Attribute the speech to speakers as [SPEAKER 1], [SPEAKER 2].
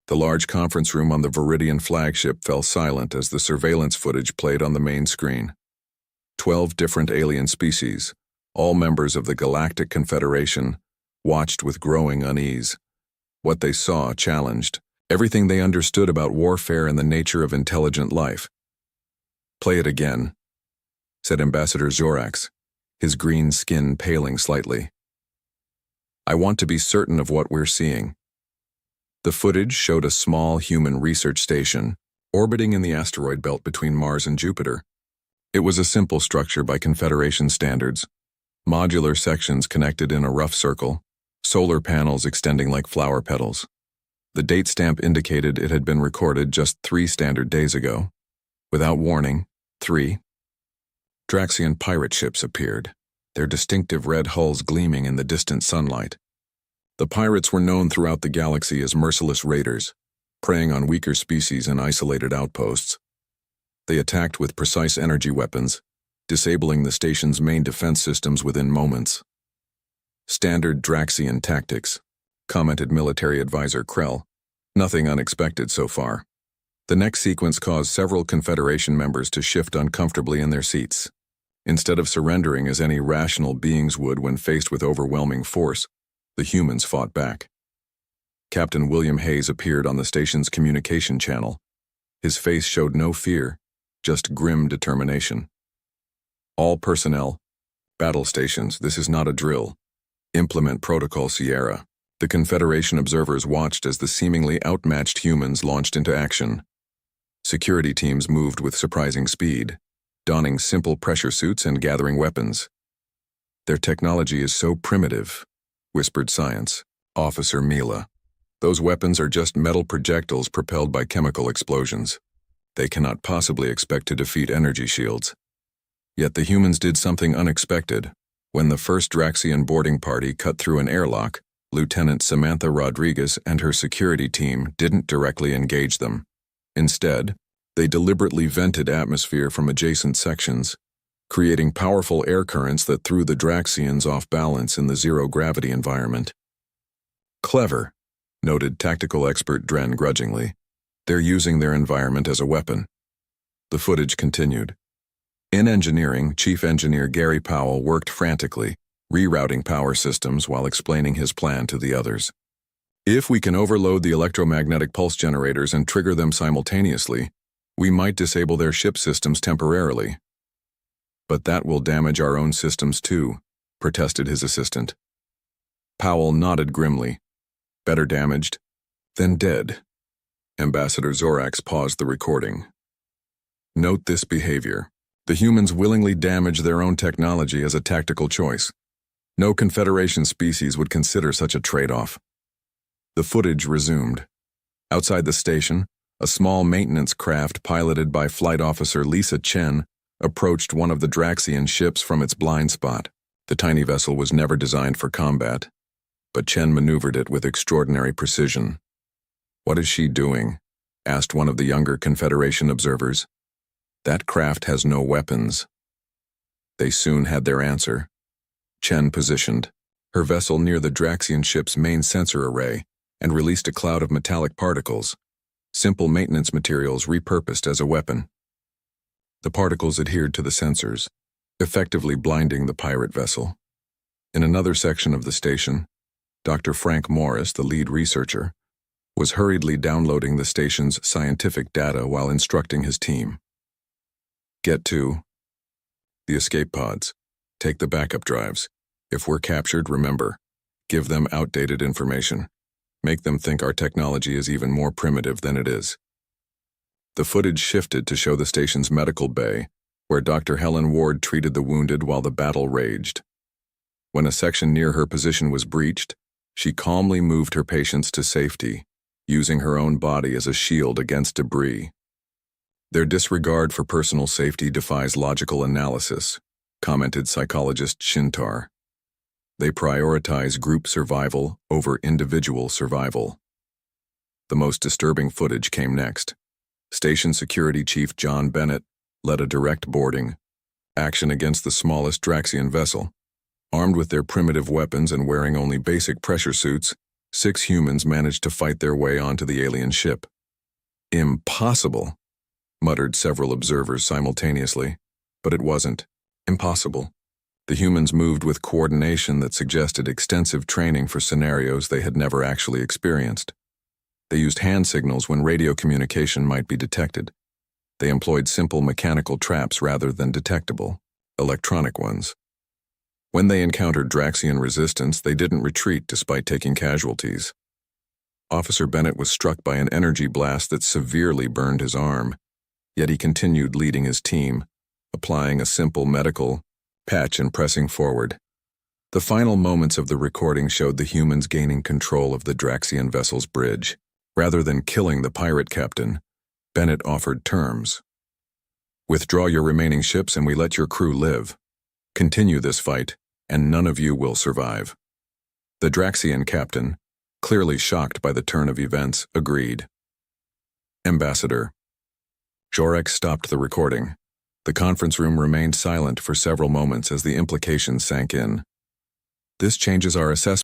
[SPEAKER 1] The large conference room on the Viridian flagship fell silent as the surveillance footage played on the main screen. 12 different alien species, all members of the Galactic Confederation, watched with growing unease. What they saw challenged everything they understood about warfare and the nature of intelligent life. "Play it again," said Ambassador Zorax, his green skin paling slightly. "I want to be certain of what we're seeing." The footage showed a small human research station orbiting in the asteroid belt between Mars and Jupiter. It was a simple structure by Confederation standards, modular sections connected in a rough circle, solar panels extending like flower petals. The date stamp indicated it had been recorded just 3 standard days ago. Without warning, 3 Draxian pirate ships appeared, their distinctive red hulls gleaming in the distant sunlight. The pirates were known throughout the galaxy as merciless raiders, preying on weaker species in isolated outposts. They attacked with precise energy weapons, disabling the station's main defense systems within moments. "Standard Draxian tactics," commented military advisor Krell. "Nothing unexpected so far." The next sequence caused several Confederation members to shift uncomfortably in their seats. Instead of surrendering as any rational beings would when faced with overwhelming force, the humans fought back. Captain William Hayes appeared on the station's communication channel. His face showed no fear, just grim determination. "All personnel, battle stations, this is not a drill. Implement Protocol Sierra." The Confederation observers watched as the seemingly outmatched humans launched into action. Security teams moved with surprising speed, donning simple pressure suits and gathering weapons. "Their technology is so primitive," whispered Science Officer Mila. "Those weapons are just metal projectiles propelled by chemical explosions. They cannot possibly expect to defeat energy shields." Yet the humans did something unexpected. When the first Draxian boarding party cut through an airlock, Lieutenant Samantha Rodriguez and her security team didn't directly engage them. Instead, they deliberately vented atmosphere from adjacent sections, creating powerful air currents that threw the Draxians off balance in the zero-gravity environment. "Clever," noted tactical expert Dren grudgingly. "They're using their environment as a weapon." The footage continued. In engineering, Chief Engineer Gary Powell worked frantically, rerouting power systems while explaining his plan to the others. "If we can overload the electromagnetic pulse generators and trigger them simultaneously, we might disable their ship systems temporarily." "But that will damage our own systems too," protested his assistant. Powell nodded grimly. "Better damaged than dead." Ambassador Zorax paused the recording. "Note this behavior. The humans willingly damage their own technology as a tactical choice. No Confederation species would consider such a trade-off." The footage resumed. Outside the station, a small maintenance craft piloted by Flight Officer Lisa Chen approached one of the Draxian ships from its blind spot. The tiny vessel was never designed for combat, but Chen maneuvered it with extraordinary precision. "What is she doing?" asked one of the younger Confederation observers. "That craft has no weapons." They soon had their answer. Chen positioned her vessel near the Draxian ship's main sensor array and released a cloud of metallic particles, simple maintenance materials repurposed as a weapon. The particles adhered to the sensors, effectively blinding the pirate vessel. In another section of the station, Dr. Frank Morris, the lead researcher, was hurriedly downloading the station's scientific data while instructing his team. "Get to the escape pods. Take the backup drives. If we're captured, remember, give them outdated information. Make them think our technology is even more primitive than it is." The footage shifted to show the station's medical bay, where Dr. Helen Ward treated the wounded while the battle raged. When a section near her position was breached, she calmly moved her patients to safety, using her own body as a shield against debris. "Their disregard for personal safety defies logical analysis," commented psychologist Shintar. "They prioritize group survival over individual survival." The most disturbing footage came next. Station Security Chief John Bennett led a direct boarding action against the smallest Draxian vessel. Armed with their primitive weapons and wearing only basic pressure suits, 6 humans managed to fight their way onto the alien ship. Impossible, muttered several observers simultaneously. But it wasn't impossible. The humans moved with coordination that suggested extensive training for scenarios they had never actually experienced. They used hand signals when radio communication might be detected. They employed simple mechanical traps rather than detectable, electronic ones. When they encountered Draxian resistance, they didn't retreat despite taking casualties. Officer Bennett was struck by an energy blast that severely burned his arm, yet he continued leading his team, applying a simple medical patch and pressing forward. The final moments of the recording showed the humans gaining control of the Draxian vessel's bridge. Rather than killing the pirate captain, Bennett offered terms. Withdraw your remaining ships and we let your crew live. Continue this fight, and none of you will survive. The Draxian captain, clearly shocked by the turn of events, agreed. Ambassador. Jorek stopped the recording. The conference room remained silent for several moments as the implications sank in. This changes our assessment.